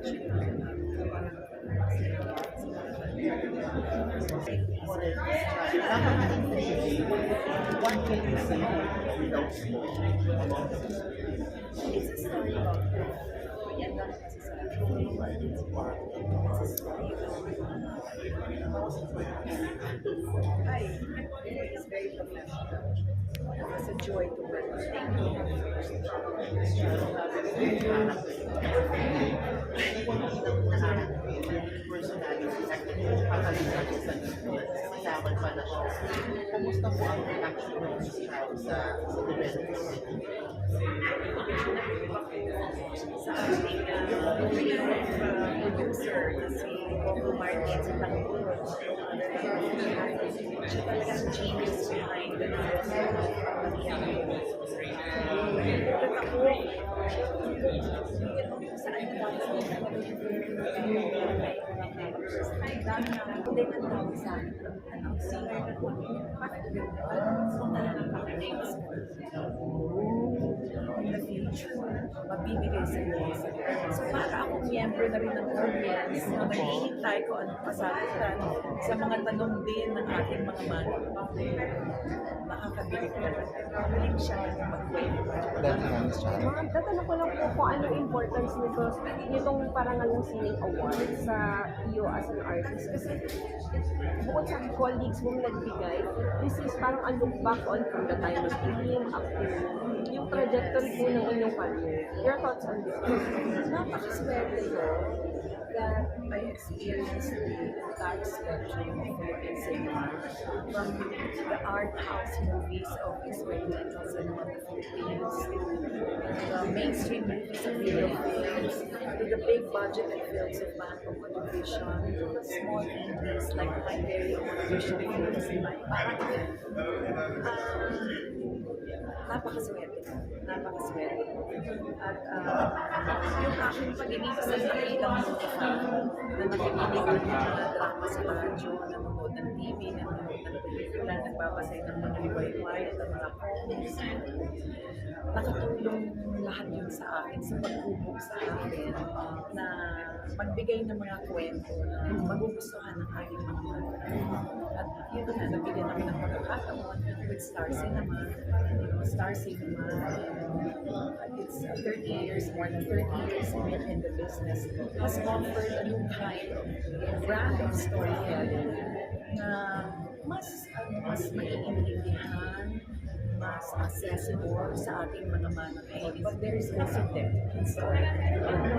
What can you say without spoiling? It's a story about yan lang masasabi ko. It's a story Hi, it's very professional. It was a joy to work with him. Personality at kakalimutan sa kasama pa na siya. Kumusta po ang reaction mo sa development? Sa ating producer na si Coco Martin sa Tanggol. Siya talagang genius behind the saan na dami na hindi man tawag sa singer na po in the future mabibigay sa iyo. So para akong miyembro na rin ng audience na naghihintay ko anong kasagutan sa mga tanong din ng ating mga makakabilig ka magaling siya magkwento. Tatanong ko lang po kung ano importance nitong parangal ng Sining Award sa iyo as an artist. Kasi bukod sa colleagues mong nagbigay, this is parang a look back on from the time of the team up to yung trajectory po ng inyong career. Your thoughts on this? Napakaswerte ko that I experienced the entire spectrum of Philippine cinema, from the art house movies of experimental cinema of the Philippines, to the mainstream movies of video films, to the big budgeted films of Bangkok Television, to the small indies like my very own vision films in my parang napakaswerte ko. At yung aking pag-ibig sa ilang notified na nakikinig ng mga drama sa radyo, nanonood ng TV, nanonood ng pelikula, nagbabasay ng mga liwayway at ang mga comics. Nakatulong lahat yun sa akin, sa paghubog sa akin na magbigay ng mga kwento na magugustuhan ng aking mga mata. At yun na, nabigyan ako ng pagkakataon with Star Cinema. It's 30 years, more than 30 years in the business, has offered a new kind of brand of storytelling na mas maiintindihan, mas accessible sa ating mga manonood. But there is also depth in storytelling.